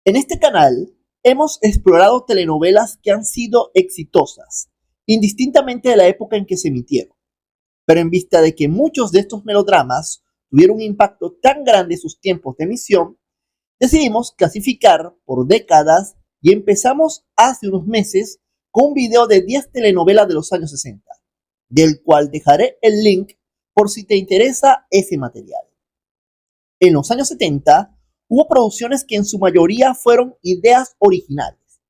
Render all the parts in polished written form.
En este canal hemos explorado telenovelas que han sido exitosas, indistintamente de la época en que se emitieron, pero en vista de que muchos de estos melodramas tuvieron un impacto tan grande en sus tiempos de emisión, decidimos clasificar por décadas y empezamos hace unos meses con un video de 10 telenovelas de los años 60, del cual dejaré el link por si te interesa ese material. En los años 70 hubo producciones que en su mayoría fueron ideas originales.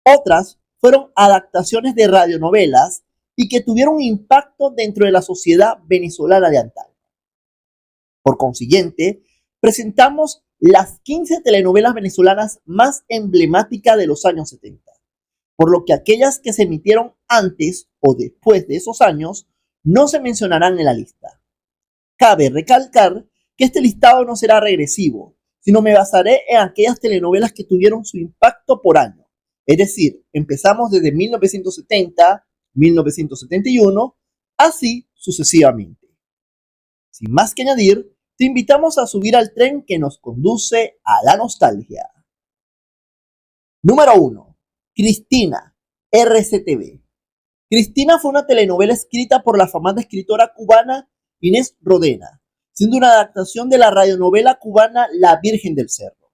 Otras fueron adaptaciones de radionovelas y que tuvieron un impacto dentro de la sociedad venezolana de antaño. Por consiguiente, presentamos las 15 telenovelas venezolanas más emblemáticas de los años 70, por lo que aquellas que se emitieron antes o después de esos años no se mencionarán en la lista. Cabe recalcar que este listado no será regresivo, sino me basaré en aquellas telenovelas que tuvieron su impacto por año. Es decir, empezamos desde 1970, 1971, así sucesivamente. Sin más que añadir, te invitamos a subir al tren que nos conduce a la nostalgia. Número 1. Cristina, RCTV. Cristina fue una telenovela escrita por la famosa escritora cubana Inés Rodena, siendo una adaptación de la radionovela cubana La Virgen del Cerro.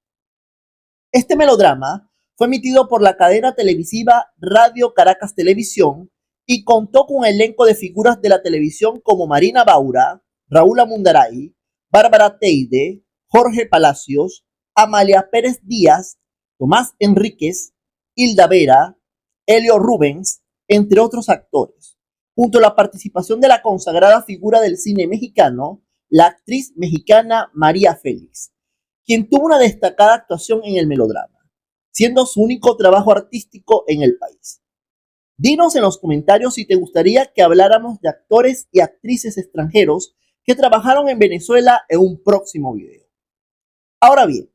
Este melodrama fue emitido por la cadena televisiva Radio Caracas Televisión y contó con un elenco de figuras de la televisión como Marina Baura, Raúl Amundaray, Bárbara Teide, Jorge Palacios, Amalia Pérez Díaz, Tomás Enríquez, Hilda Vera, Elio Rubens, entre otros actores, junto a la participación de la consagrada figura del cine mexicano, la actriz mexicana María Félix, quien tuvo una destacada actuación en el melodrama, siendo su único trabajo artístico en el país. Dinos en los comentarios si te gustaría que habláramos de actores y actrices extranjeros que trabajaron en Venezuela en un próximo video. Ahora bien,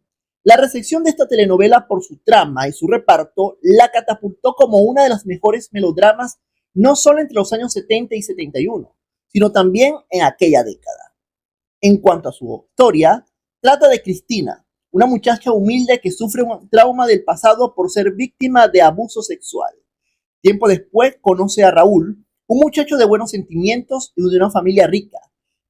la recepción de esta telenovela por su trama y su reparto la catapultó como una de las mejores melodramas no solo entre los años 70 y 71, sino también en aquella década. En cuanto a su historia, trata de Cristina, una muchacha humilde que sufre un trauma del pasado por ser víctima de abuso sexual. Tiempo después conoce a Raúl, un muchacho de buenos sentimientos y de una familia rica,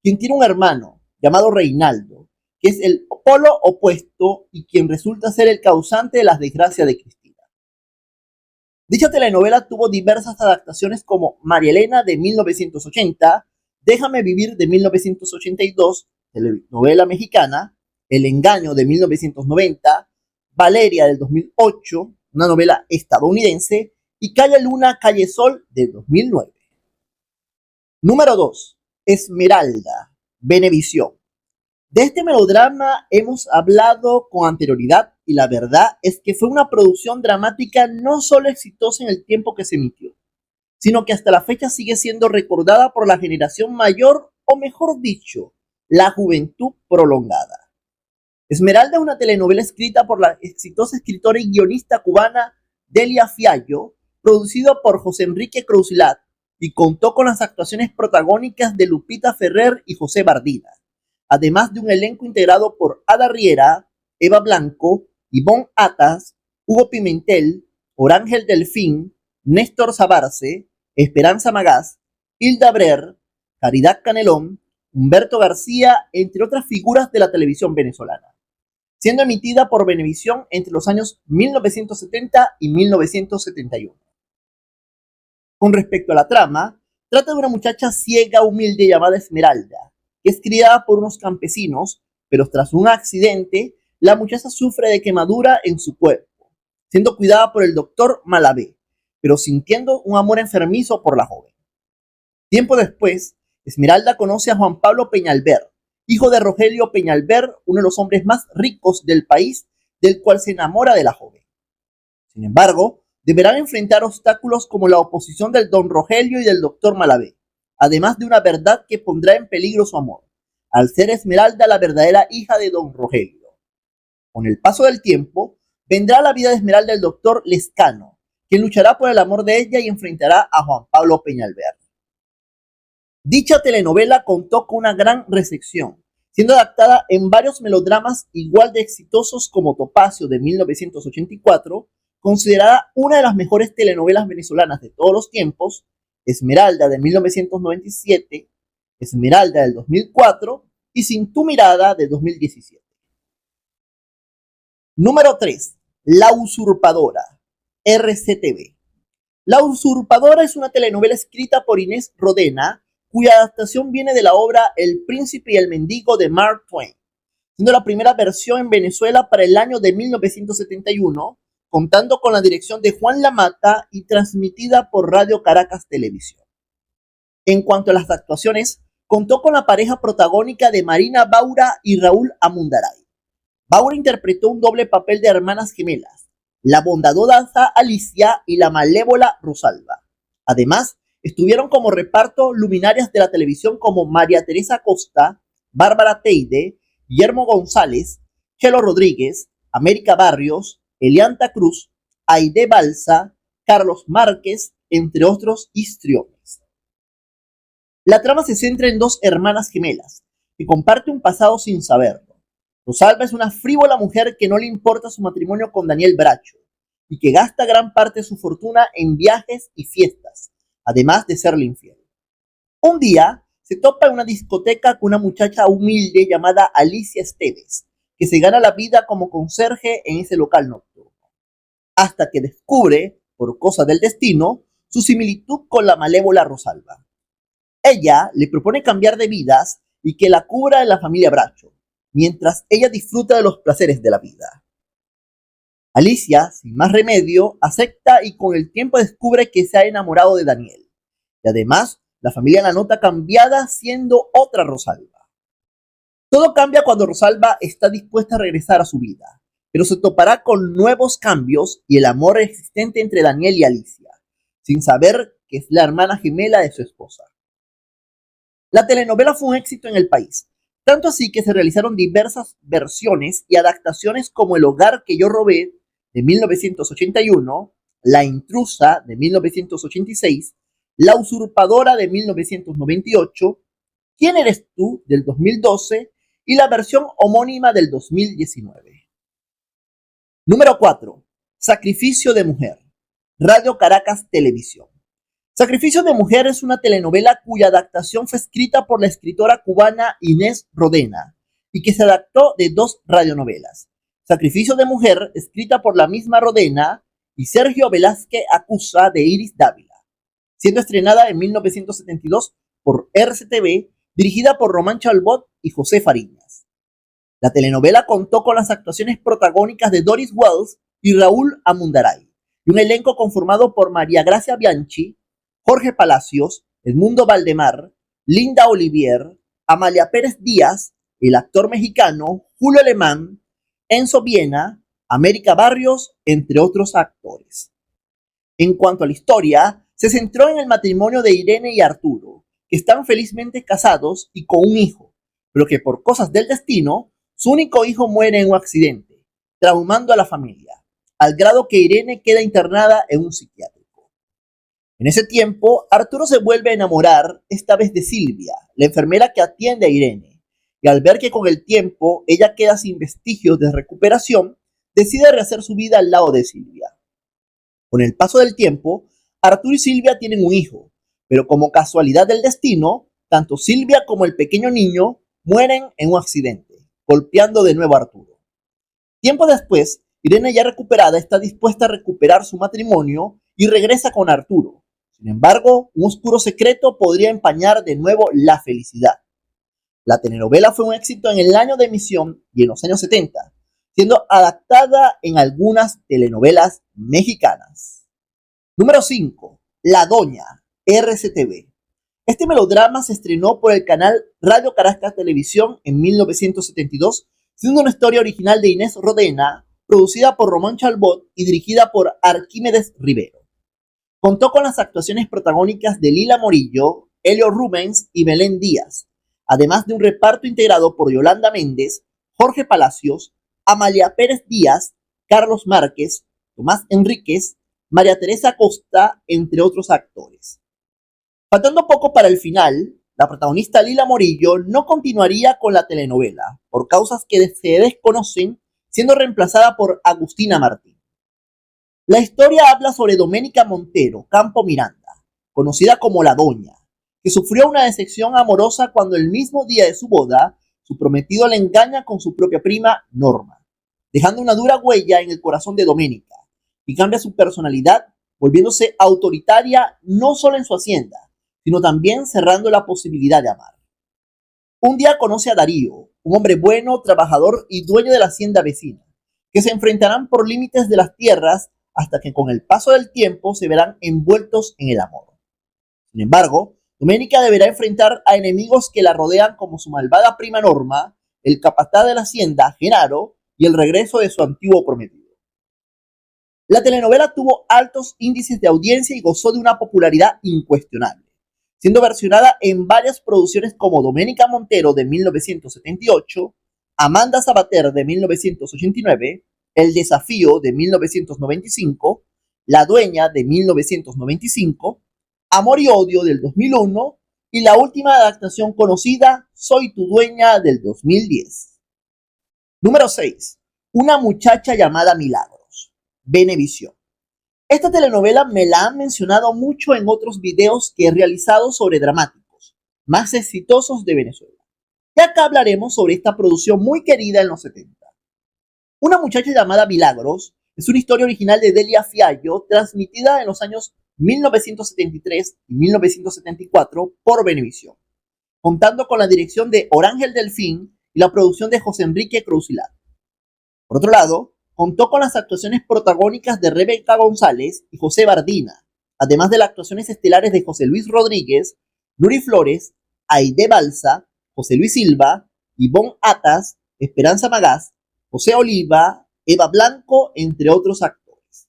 quien tiene un hermano llamado Reinaldo, que es el polo opuesto y quien resulta ser el causante de las desgracias de Cristina. Dicha telenovela tuvo diversas adaptaciones como María Elena de 1980, Déjame vivir de 1982, telenovela mexicana, El engaño de 1990, Valeria del 2008, una novela estadounidense, y Calle Luna, Calle Sol de 2009. Número 2. Esmeralda, Venevisión. De este melodrama hemos hablado con anterioridad y la verdad es que fue una producción dramática no solo exitosa en el tiempo que se emitió, sino que hasta la fecha sigue siendo recordada por la generación mayor, o mejor dicho, la juventud prolongada. Esmeralda es una telenovela escrita por la exitosa escritora y guionista cubana Delia Fiallo, producido por José Enrique Crousilat, y contó con las actuaciones protagónicas de Lupita Ferrer y José Bardina, además de un elenco integrado por Ada Riera, Eva Blanco, Ivonne Atas, Hugo Pimentel, Orángel Delfín, Néstor Sabarce, Esperanza Magás, Hilda Brer, Caridad Canelón, Humberto García, entre otras figuras de la televisión venezolana, siendo emitida por Venevisión entre los años 1970 y 1971. Con respecto a la trama, trata de una muchacha ciega humilde llamada Esmeralda, que es criada por unos campesinos, pero tras un accidente, la muchacha sufre de quemadura en su cuerpo, siendo cuidada por el doctor Malabé, pero sintiendo un amor enfermizo por la joven. Tiempo después, Esmeralda conoce a Juan Pablo Peñalver, hijo de Rogelio Peñalver, uno de los hombres más ricos del país, del cual se enamora de la joven. Sin embargo, deberán enfrentar obstáculos como la oposición del don Rogelio y del doctor Malabé, además de una verdad que pondrá en peligro su amor, al ser Esmeralda la verdadera hija de don Rogelio. Con el paso del tiempo, vendrá la vida de Esmeralda el doctor Lescano, quien luchará por el amor de ella y enfrentará a Juan Pablo Peñalver. Dicha telenovela contó con una gran recepción, siendo adaptada en varios melodramas igual de exitosos como Topacio de 1984, considerada una de las mejores telenovelas venezolanas de todos los tiempos, Esmeralda de 1997, Esmeralda del 2004 y Sin tu mirada de 2017. Número 3. La usurpadora, RCTV. La usurpadora es una telenovela escrita por Inés Rodena, cuya adaptación viene de la obra El príncipe y el mendigo de Mark Twain, siendo la primera versión en Venezuela para el año de 1971, contando con la dirección de Juan Lamata y transmitida por Radio Caracas Televisión. En cuanto a las actuaciones, contó con la pareja protagónica de Marina Baura y Raúl Amundaray. Baura interpretó un doble papel de hermanas gemelas, la bondadosa Alicia y la malévola Rosalba. Además, estuvieron como reparto luminarias de la televisión como María Teresa Costa, Bárbara Teide, Guillermo González, Chelo Rodríguez, América Barrios, Elianta Cruz, Aide Balsa, Carlos Márquez, entre otros histriones. La trama se centra en dos hermanas gemelas, que comparten un pasado sin saberlo. Rosalba es una frívola mujer que no le importa su matrimonio con Daniel Bracho, y que gasta gran parte de su fortuna en viajes y fiestas, además de serle infiel. Un día, se topa en una discoteca con una muchacha humilde llamada Alicia Esteves, que se gana la vida como conserje en ese local nocturno, hasta que descubre, por cosa del destino, su similitud con la malévola Rosalba. Ella le propone cambiar de vidas y que la cubra en la familia Bracho, mientras ella disfruta de los placeres de la vida. Alicia, sin más remedio, acepta y con el tiempo descubre que se ha enamorado de Daniel. Y además, la familia la nota cambiada siendo otra Rosalba. Todo cambia cuando Rosalba está dispuesta a regresar a su vida, pero se topará con nuevos cambios y el amor existente entre Daniel y Alicia, sin saber que es la hermana gemela de su esposa. La telenovela fue un éxito en el país, tanto así que se realizaron diversas versiones y adaptaciones como El hogar que yo robé de 1981, La intrusa de 1986, La usurpadora de 1998, ¿Quién eres tú? Del 2012 y la versión homónima del 2019. Número 4. Sacrificio de mujer. Radio Caracas Televisión. Sacrificio de mujer es una telenovela cuya adaptación fue escrita por la escritora cubana Inés Rodena y que se adaptó de dos radionovelas. Sacrificio de mujer, escrita por la misma Rodena, y Sergio Velázquez Acusa de Iris Dávila, siendo estrenada en 1972 por RCTV, dirigida por Román Chalbot y José Fariñas. La telenovela contó con las actuaciones protagónicas de Doris Wells y Raúl Amundaray, y un elenco conformado por María Gracia Bianchi, Jorge Palacios, Edmundo Valdemar, Linda Olivier, Amalia Pérez Díaz, el actor mexicano Julio Alemán, Enzo Viena, América Barrios, entre otros actores. En cuanto a la historia, se centró en el matrimonio de Irene y Arturo, que están felizmente casados y con un hijo, pero que por cosas del destino, su único hijo muere en un accidente, traumando a la familia, al grado que Irene queda internada en un psiquiátrico. En ese tiempo, Arturo se vuelve a enamorar, esta vez de Silvia, la enfermera que atiende a Irene, y al ver que con el tiempo ella queda sin vestigios de recuperación, decide rehacer su vida al lado de Silvia. Con el paso del tiempo, Arturo y Silvia tienen un hijo, pero como casualidad del destino, tanto Silvia como el pequeño niño mueren en un accidente, golpeando de nuevo a Arturo. Tiempo después, Irene, ya recuperada, está dispuesta a recuperar su matrimonio y regresa con Arturo. Sin embargo, un oscuro secreto podría empañar de nuevo la felicidad. La telenovela fue un éxito en el año de emisión y en los años 70, siendo adaptada en algunas telenovelas mexicanas. Número 5. La Doña, RCTV. Este melodrama se estrenó por el canal Radio Caracas Televisión en 1972, siendo una historia original de Inés Rodena, producida por Román Chalbot y dirigida por Arquímedes Rivero. Contó con las actuaciones protagónicas de Lila Morillo, Helio Rubens y Belén Díaz, además de un reparto integrado por Yolanda Méndez, Jorge Palacios, Amalia Pérez Díaz, Carlos Márquez, Tomás Enríquez, María Teresa Costa, entre otros actores. Faltando poco para el final, La protagonista Lila Morillo no continuaría con la telenovela por causas que se desconocen, siendo reemplazada por Agustina Martín. La historia habla sobre Doménica Montero Campo Miranda, conocida como la Doña, que sufrió una decepción amorosa cuando el mismo día de su boda, su prometido la engaña con su propia prima Norma, dejando una dura huella en el corazón de Doménica, y cambia su personalidad, volviéndose autoritaria no solo en su hacienda, sino también cerrando la posibilidad de amar. Un día conoce a Darío, un hombre bueno, trabajador y dueño de la hacienda vecina, que se enfrentarán por límites de las tierras hasta que con el paso del tiempo se verán envueltos en el amor. Sin embargo, Doménica deberá enfrentar a enemigos que la rodean como su malvada prima Norma, el capataz de la hacienda, Genaro, y el regreso de su antiguo prometido. La telenovela tuvo altos índices de audiencia y gozó de una popularidad incuestionable, siendo versionada en varias producciones como Doménica Montero de 1978, Amanda Sabater de 1989, El Desafío de 1995, La Dueña de 1995, Amor y Odio del 2001 y la última adaptación conocida, Soy tu dueña del 2010. Número 6. Una muchacha llamada Milagros. Venevisión. Esta telenovela me la han mencionado mucho en otros videos que he realizado sobre dramáticos más exitosos de Venezuela. Y acá hablaremos sobre esta producción muy querida en los 70. Una muchacha llamada Milagros es una historia original de Delia Fiallo transmitida en los años 1973 y 1974 por Venevisión, contando con la dirección de Orángel Delfín y la producción de José Enrique Crousilat. Por otro lado, contó con las actuaciones protagónicas de Rebeca González y José Bardina, además de las actuaciones estelares de José Luis Rodríguez, Nuri Flores, Aide Balsa, José Luis Silva, Ivonne Atas, Esperanza Magás, José Oliva, Eva Blanco, entre otros actores.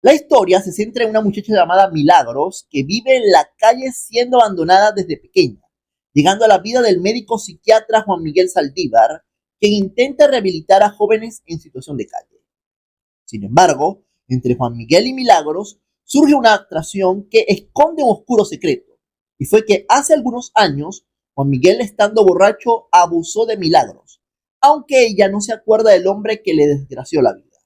La historia se centra en una muchacha llamada Milagros que vive en la calle siendo abandonada desde pequeña, llegando a la vida del médico psiquiatra Juan Miguel Saldívar, quien intenta rehabilitar a jóvenes en situación de calle. Sin embargo, entre Juan Miguel y Milagros surge una atracción que esconde un oscuro secreto, y fue que hace algunos años Juan Miguel, estando borracho, abusó de Milagros, aunque ella no se acuerda del hombre que le desgració la vida.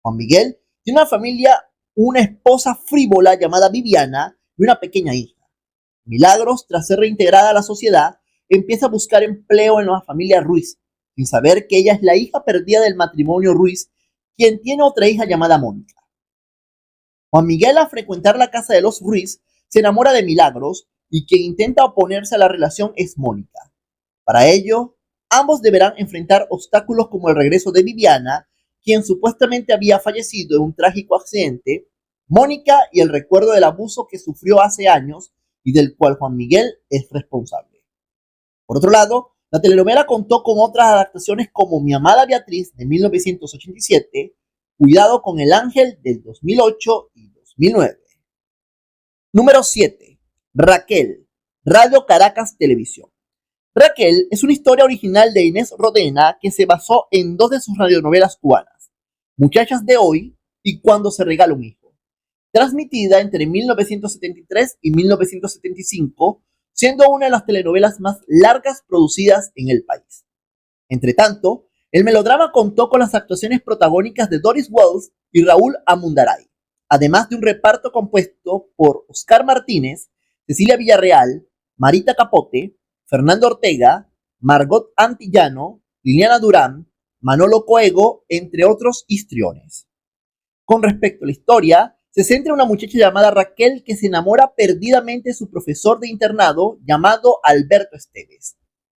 Juan Miguel tiene una familia, una esposa frívola llamada Viviana y una pequeña hija. Milagros, tras ser reintegrada a la sociedad, empieza a buscar empleo en la familia Ruiz, sin saber que ella es la hija perdida del matrimonio Ruiz, quien tiene otra hija llamada Mónica. Juan Miguel, al frecuentar la casa de los Ruiz, se enamora de Milagros y quien intenta oponerse a la relación es Mónica. Para ello, ambos deberán enfrentar obstáculos como el regreso de Viviana, quien supuestamente había fallecido en un trágico accidente, Mónica y el recuerdo del abuso que sufrió hace años y del cual Juan Miguel es responsable. Por otro lado, la telenovela contó con otras adaptaciones como Mi amada Beatriz de 1987, Cuidado con el ángel del 2008 y 2009. Número 7. Raquel, Radio Caracas Televisión. Raquel es una historia original de Inés Rodena que se basó en dos de sus radionovelas cubanas, Muchachas de Hoy y Cuando se regala un hijo, transmitida entre 1973 y 1975, siendo una de las telenovelas más largas producidas en el país. Entre tanto, el melodrama contó con las actuaciones protagónicas de Doris Wells y Raúl Amundaray, además de un reparto compuesto por Oscar Martínez, Cecilia Villarreal, Marita Capote, Fernando Ortega, Margot Antillano, Liliana Durán, Manolo Coego, entre otros histriones. Con respecto a la historia, se centra en una muchacha llamada Raquel que se enamora perdidamente de su profesor de internado llamado Alberto Esteves.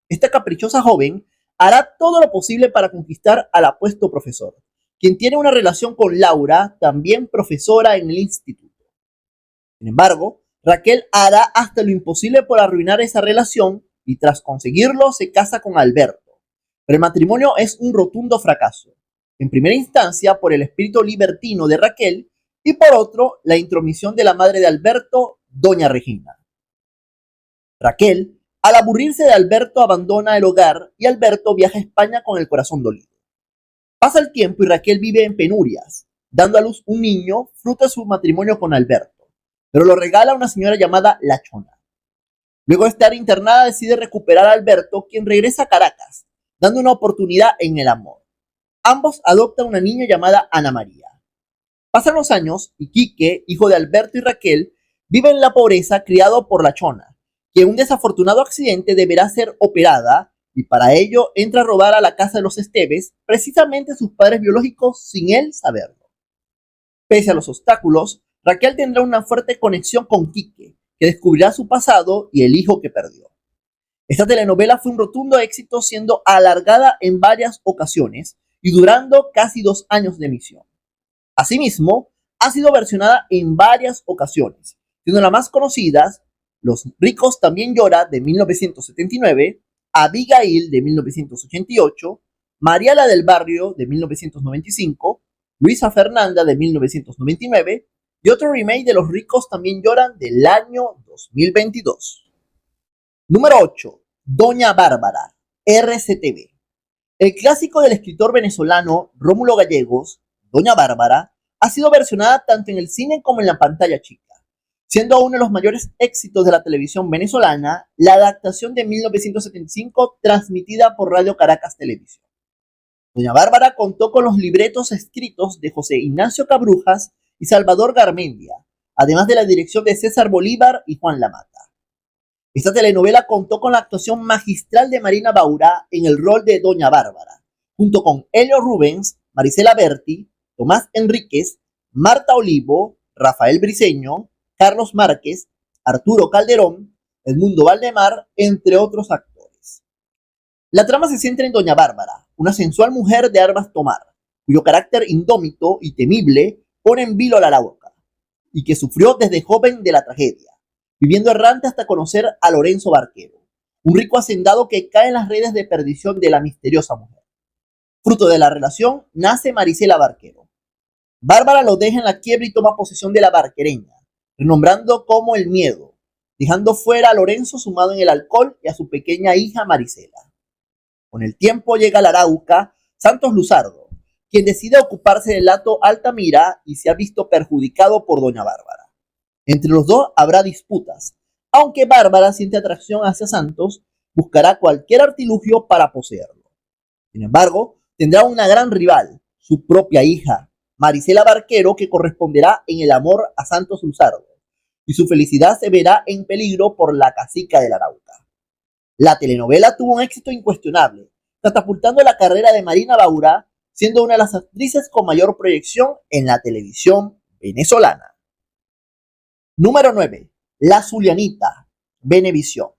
Esta caprichosa joven hará todo lo posible para conquistar al apuesto profesor, quien tiene una relación con Laura, también profesora en el instituto. Sin embargo, Raquel hará hasta lo imposible por arruinar esa relación y tras conseguirlo se casa con Alberto. Pero el matrimonio es un rotundo fracaso. En primera instancia por el espíritu libertino de Raquel y por otro la intromisión de la madre de Alberto, doña Regina. Raquel, al aburrirse de Alberto, abandona el hogar y Alberto viaja a España con el corazón dolido. Pasa el tiempo y Raquel vive en penurias, dando a luz un niño fruto de su matrimonio con Alberto, pero lo regala a una señora llamada La Chona. Luego de estar internada decide recuperar a Alberto, quien regresa a Caracas, dando una oportunidad en el amor. Ambos adoptan una niña llamada Ana María. Pasan los años y Quique, hijo de Alberto y Raquel, vive en la pobreza criado por la Chona, que en un desafortunado accidente deberá ser operada y para ello entra a robar a la casa de los Esteves, precisamente sus padres biológicos sin él saberlo. Pese a los obstáculos, Raquel tendrá una fuerte conexión con Quique, que descubrirá su pasado y el hijo que perdió. Esta telenovela fue un rotundo éxito, siendo alargada en varias ocasiones y durando casi 2 años de emisión. Asimismo, ha sido versionada en varias ocasiones, siendo las más conocidas Los ricos también lloran de 1979, Abigail de 1988, María la del Barrio de 1995, Luisa Fernanda de 1999 y otro remake de Los ricos también lloran del año 2022. Número 8. Doña Bárbara, RCTV. El clásico del escritor venezolano Rómulo Gallegos, Doña Bárbara, ha sido versionada tanto en el cine como en la pantalla chica, siendo uno de los mayores éxitos de la televisión venezolana la adaptación de 1975 transmitida por Radio Caracas Televisión. Doña Bárbara contó con los libretos escritos de José Ignacio Cabrujas y Salvador Garmendia, además de la dirección de César Bolívar y Juan Lamata. Esta telenovela contó con la actuación magistral de Marina Baura en el rol de Doña Bárbara, junto con Helio Rubens, Marisela Berti, Tomás Enríquez, Marta Olivo, Rafael Briceño, Carlos Márquez, Arturo Calderón, Edmundo Valdemar, entre otros actores. La trama se centra en Doña Bárbara, una sensual mujer de armas tomar, cuyo carácter indómito y temible pone en vilo a la Arauca, y que sufrió desde joven de la tragedia, viviendo errante hasta conocer a Lorenzo Barquero, un rico hacendado que cae en las redes de perdición de la misteriosa mujer. Fruto de la relación nace Marisela Barquero. Bárbara lo deja en la quiebra y toma posesión de la barquereña, renombrando como El Miedo, dejando fuera a Lorenzo sumado en el alcohol y a su pequeña hija Marisela. Con el tiempo llega a la Arauca Santos Luzardo, quien decide ocuparse del Hato Altamira y se ha visto perjudicado por Doña Bárbara. Entre los dos habrá disputas, aunque Bárbara siente atracción hacia Santos, buscará cualquier artilugio para poseerlo. Sin embargo, tendrá una gran rival, su propia hija, Marisela Barquero, que corresponderá en el amor a Santos Luzardo, y su felicidad se verá en peligro por la cacica del Arauca. La telenovela tuvo un éxito incuestionable, catapultando la carrera de Marina Baura, siendo una de las actrices con mayor proyección en la televisión venezolana. Número 9. La Zulianita, Venevisión.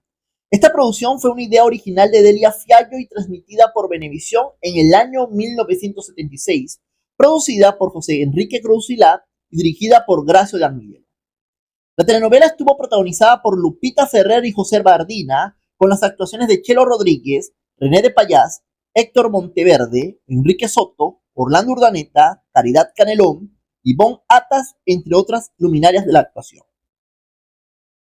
Esta producción fue una idea original de Delia Fiallo y transmitida por Venevisión en el año 1976, producida por José Enrique Cruzilá y dirigida por Gracio de Armillero. La telenovela estuvo protagonizada por Lupita Ferrer y José Bardina, con las actuaciones de Chelo Rodríguez, René de Payás, Héctor Monteverde, Enrique Soto, Orlando Urdaneta, Caridad Canelón, Ivonne Atas, entre otras luminarias de la actuación.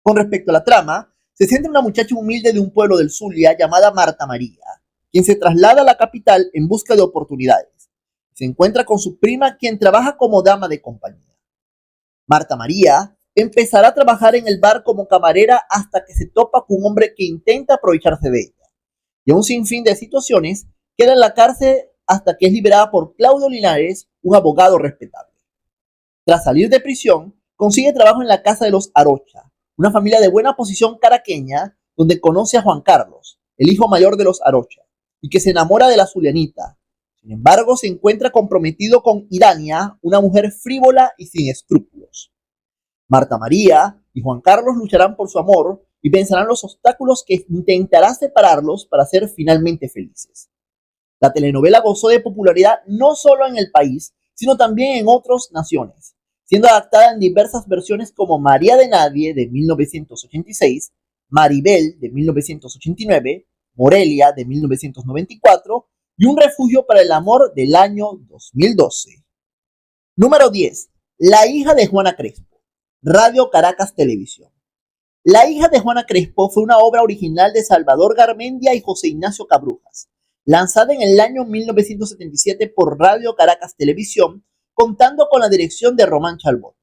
Con respecto a la trama, se centra en una muchacha humilde de un pueblo del Zulia llamada Marta María, quien se traslada a la capital en busca de oportunidades. Se encuentra con su prima, quien trabaja como dama de compañía. Marta María empezará a trabajar en el bar como camarera hasta que se topa con un hombre que intenta aprovecharse de ella. Y a un sinfín de situaciones, queda en la cárcel hasta que es liberada por Claudio Linares, un abogado respetable. Tras salir de prisión, consigue trabajo en la casa de los Arocha, una familia de buena posición caraqueña, donde conoce a Juan Carlos, el hijo mayor de los Arocha, y que se enamora de la Zulianita. Sin embargo, se encuentra comprometido con Irania, una mujer frívola y sin escrúpulos. Marta María y Juan Carlos lucharán por su amor y vencerán los obstáculos que intentará separarlos para ser finalmente felices. La telenovela gozó de popularidad no solo en el país, sino también en otras naciones, siendo adaptada en diversas versiones como María de Nadie de 1986, Maribel de 1989, Morelia de 1994 y Un refugio para el amor del año 2012. Número 10. La hija de Juana Crespo, Radio Caracas Televisión. La hija de Juana Crespo fue una obra original de Salvador Garmendia y José Ignacio Cabrujas, lanzada en el año 1977 por Radio Caracas Televisión, contando con la dirección de Román Chalbot.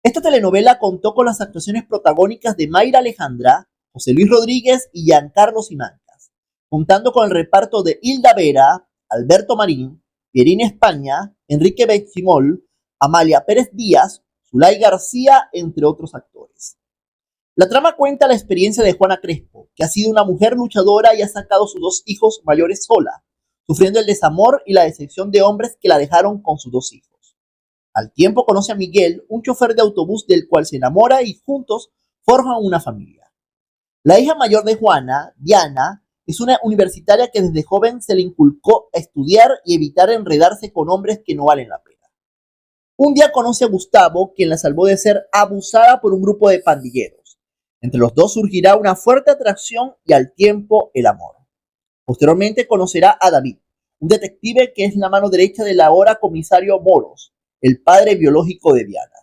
Esta telenovela contó con las actuaciones protagónicas de Mayra Alejandra, José Luis Rodríguez y Giancarlo Simancas, contando con el reparto de Hilda Vera, Alberto Marín, Pierina España, Enrique Benchimol, Amalia Pérez Díaz, Zulay García, entre otros actores. La trama cuenta la experiencia de Juana Crespo, que ha sido una mujer luchadora y ha sacado sus dos hijos mayores sola, sufriendo el desamor y la decepción de hombres que la dejaron con sus dos hijos. Al tiempo conoce a Miguel, un chofer de autobús del cual se enamora y juntos forjan una familia. La hija mayor de Juana, Diana, es una universitaria que desde joven se le inculcó a estudiar y evitar enredarse con hombres que no valen la pena. Un día conoce a Gustavo, quien la salvó de ser abusada por un grupo de pandilleros. Entre los dos surgirá una fuerte atracción y al tiempo el amor. Posteriormente conocerá a David, un detective que es la mano derecha del ahora comisario Moros, el padre biológico de Diana.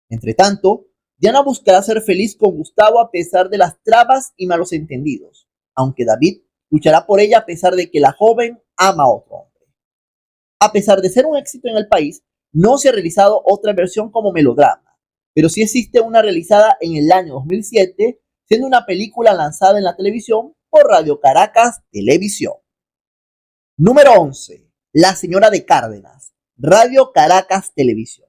Entretanto, Diana buscará ser feliz con Gustavo a pesar de las trabas y malos entendidos, aunque David luchará por ella a pesar de que la joven ama a otro hombre. A pesar de ser un éxito en el país, no se ha realizado otra versión como melodrama, pero sí existe una realizada en el año 2007, siendo una película lanzada en la televisión por Radio Caracas Televisión. Número 11. La señora de Cárdenas, Radio Caracas Televisión.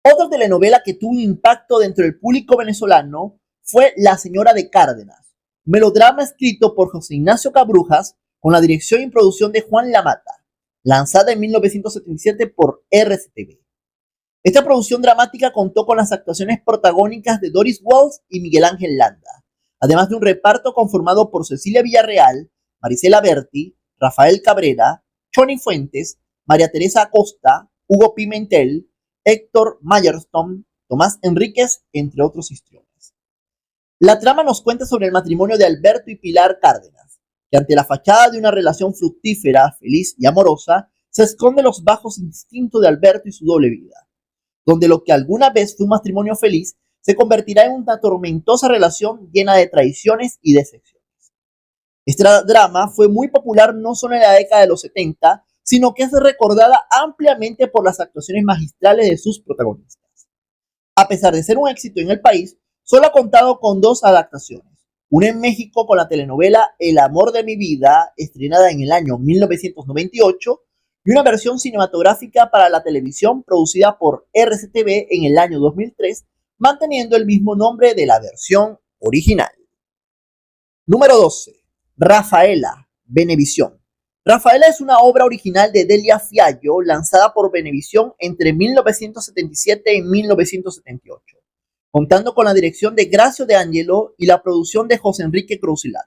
Otra telenovela que tuvo un impacto dentro del público venezolano fue La señora de Cárdenas, melodrama escrito por José Ignacio Cabrujas con la dirección y producción de Juan Lamata, lanzada en 1977 por RCTV. Esta producción dramática contó con las actuaciones protagónicas de Doris Wells y Miguel Ángel Landa, además de un reparto conformado por Cecilia Villarreal, Marisela Berti, Rafael Cabrera, Choni Fuentes, María Teresa Acosta, Hugo Pimentel, Héctor Mayerstone, Tomás Enríquez, entre otros histriones. La trama nos cuenta sobre el matrimonio de Alberto y Pilar Cárdenas, que ante la fachada de una relación fructífera, feliz y amorosa, se esconden los bajos instintos de Alberto y su doble vida, donde lo que alguna vez fue un matrimonio feliz se convertirá en una tormentosa relación llena de traiciones y decepciones. Este drama fue muy popular no solo en la década de los 70, sino que es recordada ampliamente por las actuaciones magistrales de sus protagonistas. A pesar de ser un éxito en el país, solo ha contado con dos adaptaciones, una en México con la telenovela El amor de mi vida, estrenada en el año 1998, y una versión cinematográfica para la televisión producida por RCTV en el año 2003, manteniendo el mismo nombre de la versión original. Número 12. Rafaela, Venevisión. Rafaela es una obra original de Delia Fiallo, lanzada por Venevisión entre 1977 y 1978, contando con la dirección de Gracio de Angelo y la producción de José Enrique Crucilat.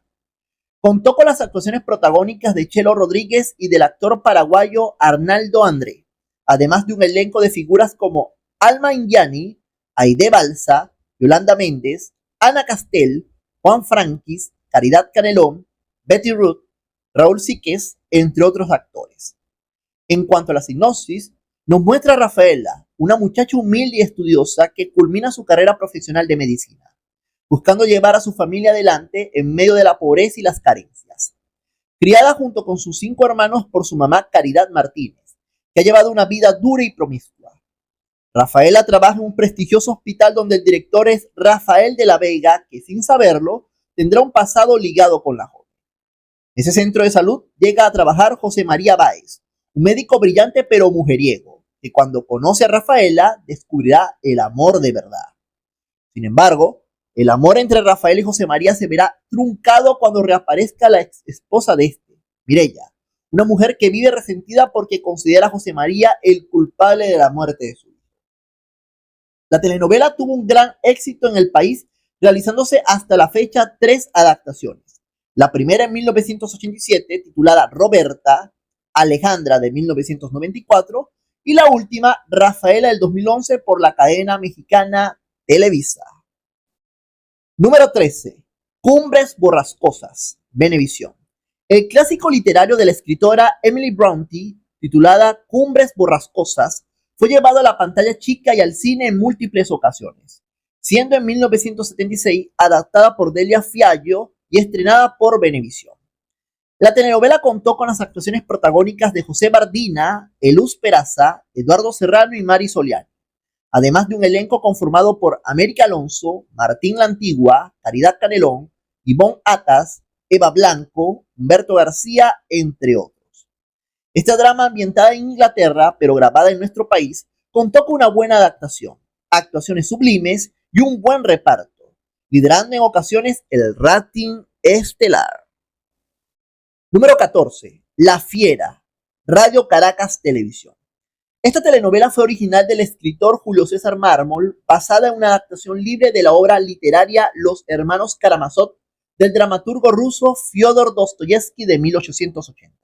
Contó con las actuaciones protagónicas de Chelo Rodríguez y del actor paraguayo Arnaldo André, además de un elenco de figuras como Alma Indiani, Aide Balsa, Yolanda Méndez, Ana Castel, Juan Franquis, Caridad Canelón, Betty Ruth, Raúl Síquez, entre otros actores. En cuanto a la sinopsis, nos muestra a Rafaela, una muchacha humilde y estudiosa que culmina su carrera profesional de medicina, buscando llevar a su familia adelante en medio de la pobreza y las carencias. Criada junto con sus 5 hermanos por su mamá Caridad Martínez, que ha llevado una vida dura y promiscua. Rafaela trabaja en un prestigioso hospital donde el director es Rafael de la Vega, que sin saberlo tendrá un pasado ligado con la joven. En ese centro de salud llega a trabajar José María Báez, un médico brillante pero mujeriego, que cuando conoce a Rafaela descubrirá el amor de verdad. Sin embargo, el amor entre Rafael y José María se verá truncado cuando reaparezca la ex esposa de este, Mireya, una mujer que vive resentida porque considera a José María el culpable de la muerte de su hijo. La telenovela tuvo un gran éxito en el país, realizándose hasta la fecha 3 adaptaciones. La primera en 1987, titulada Roberta, Alejandra de 1994, y la última, Rafaela del 2011, por la cadena mexicana Televisa. Número 13. Cumbres borrascosas, Venevisión. El clásico literario de la escritora Emily Bronte, titulada Cumbres borrascosas, fue llevado a la pantalla chica y al cine en múltiples ocasiones, siendo en 1976 adaptada por Delia Fiallo y estrenada por Venevisión. La telenovela contó con las actuaciones protagónicas de José Bardina, Eluz Peraza, Eduardo Serrano y Mari Soliani, además de un elenco conformado por América Alonso, Martín La Antigua, Caridad Canelón, Ivonne Atas, Eva Blanco, Humberto García, entre otros. Esta drama ambientada en Inglaterra, pero grabada en nuestro país, contó con una buena adaptación, actuaciones sublimes y un buen reparto, liderando en ocasiones el rating estelar. Número 14. La Fiera, Radio Caracas Televisión. Esta telenovela fue original del escritor Julio César Mármol, basada en una adaptación libre de la obra literaria Los Hermanos Karamazov del dramaturgo ruso Fyodor Dostoyevsky de 1880.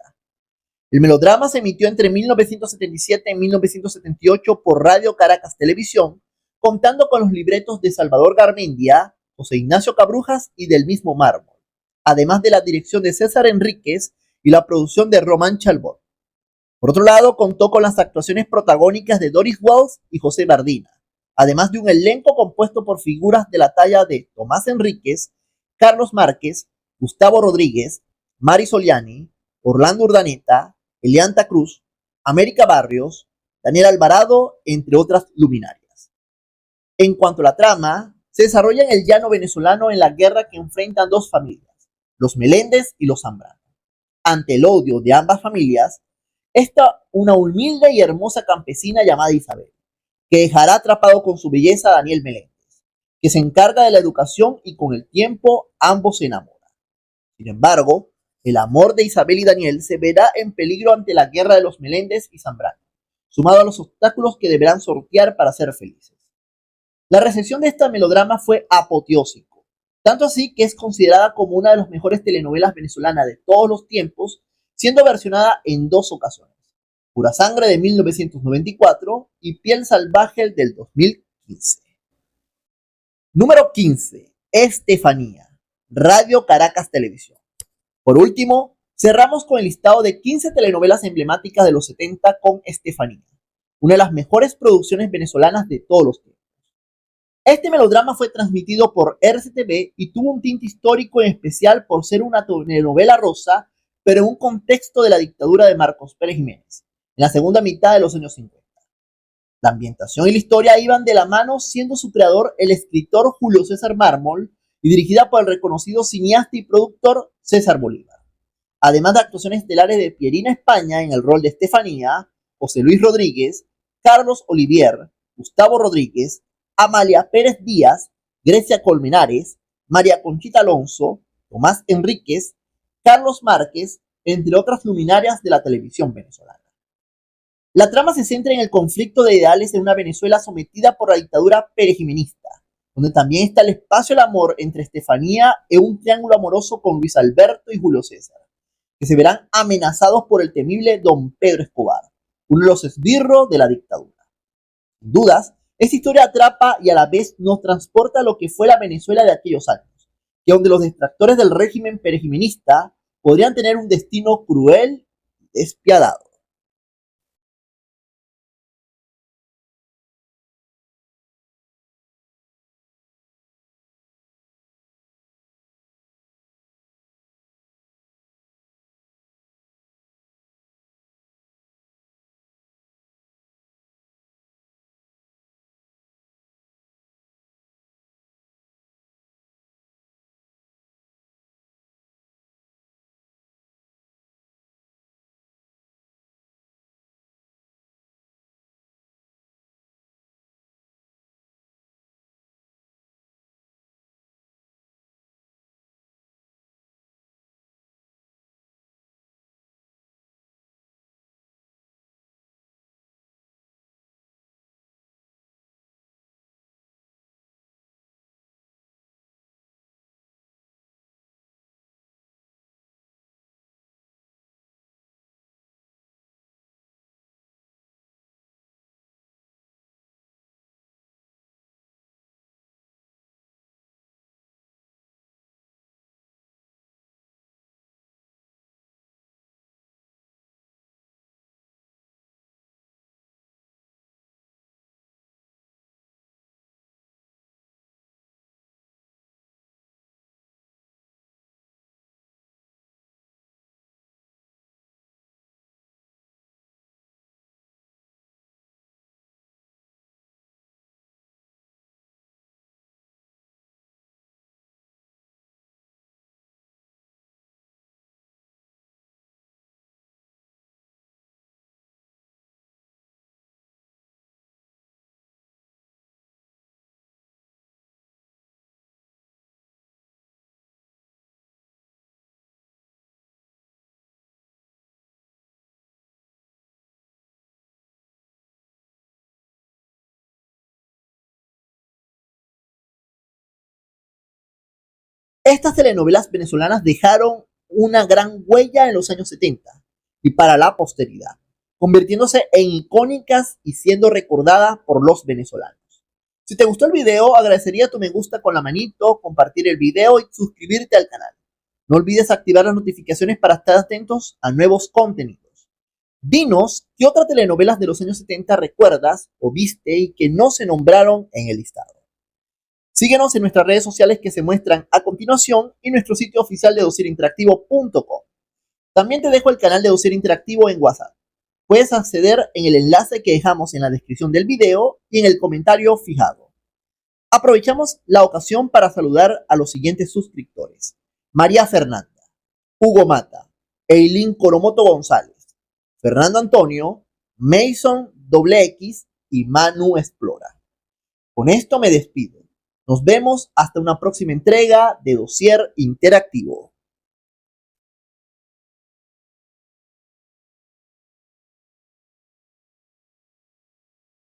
El melodrama se emitió entre 1977 y 1978 por Radio Caracas Televisión, contando con los libretos de Salvador Garmendia, José Ignacio Cabrujas y del mismo Mármol, además de la dirección de César Enríquez y la producción de Román Chalbot. Por otro lado, contó con las actuaciones protagónicas de Doris Wells y José Bardina, además de un elenco compuesto por figuras de la talla de Tomás Enríquez, Carlos Márquez, Gustavo Rodríguez, Mari Soliani, Orlando Urdaneta, Elianta Cruz, América Barrios, Daniel Alvarado, entre otras luminarias. En cuanto a la trama, se desarrolla en el llano venezolano en la guerra que enfrentan dos familias, los Meléndez y los Zambrano. Ante el odio de ambas familias, está una humilde y hermosa campesina llamada Isabel, que dejará atrapado con su belleza a Daniel Meléndez, que se encarga de la educación y con el tiempo ambos se enamoran. Sin embargo, el amor de Isabel y Daniel se verá en peligro ante la guerra de los Meléndez y Zambrano, sumado a los obstáculos que deberán sortear para ser felices. La recepción de esta melodrama fue apoteósico, tanto así que es considerada como una de las mejores telenovelas venezolanas de todos los tiempos, siendo versionada en dos ocasiones: Pura Sangre de 1994 y Piel Salvaje del 2015. Número 15. Estefanía, Radio Caracas Televisión. Por último, cerramos con el listado de 15 telenovelas emblemáticas de los 70 con Estefanía, una de las mejores producciones venezolanas de todos los tiempos. Este melodrama fue transmitido por RCTV y tuvo un tinte histórico, en especial por ser una telenovela rosa, pero en un contexto de la dictadura de Marcos Pérez Jiménez, en la segunda mitad de los años 50. La ambientación y la historia iban de la mano, siendo su creador el escritor Julio César Mármol y dirigida por el reconocido cineasta y productor César Bolívar. Además de actuaciones estelares de Pierina España en el rol de Estefanía, José Luis Rodríguez, Carlos Olivier, Gustavo Rodríguez, Amalia Pérez Díaz, Grecia Colmenares, María Conchita Alonso, Tomás Enríquez, Carlos Márquez, entre otras luminarias de la televisión venezolana. La trama se centra en el conflicto de ideales de una Venezuela sometida por la dictadura perejimenista, donde también está el espacio del amor entre Estefanía y un triángulo amoroso con Luis Alberto y Julio César, que se verán amenazados por el temible Don Pedro Escobar, uno de los esbirros de la dictadura. Sin dudas, esta historia atrapa y a la vez nos transporta a lo que fue la Venezuela de aquellos años, que donde los detractores del régimen perejimenista podrían tener un destino cruel y despiadado. Estas telenovelas venezolanas dejaron una gran huella en los años 70 y para la posteridad, convirtiéndose en icónicas y siendo recordadas por los venezolanos. Si te gustó el video, agradecería tu me gusta con la manito, compartir el video y suscribirte al canal. No olvides activar las notificaciones para estar atentos a nuevos contenidos. Dinos qué otras telenovelas de los años 70 recuerdas o viste y que no se nombraron en el listado. Síguenos en nuestras redes sociales que se muestran a continuación y nuestro sitio oficial de docerinteractivo.com. También te dejo el canal de Dossier Interactivo en WhatsApp. Puedes acceder en el enlace que dejamos en la descripción del video y en el comentario fijado. Aprovechamos la ocasión para saludar a los siguientes suscriptores: María Fernanda, Hugo Mata, Eileen Coromoto González, Fernando Antonio, Mason X y Manu Explora. Con esto me despido. Nos vemos hasta una próxima entrega de Dossier Interactivo.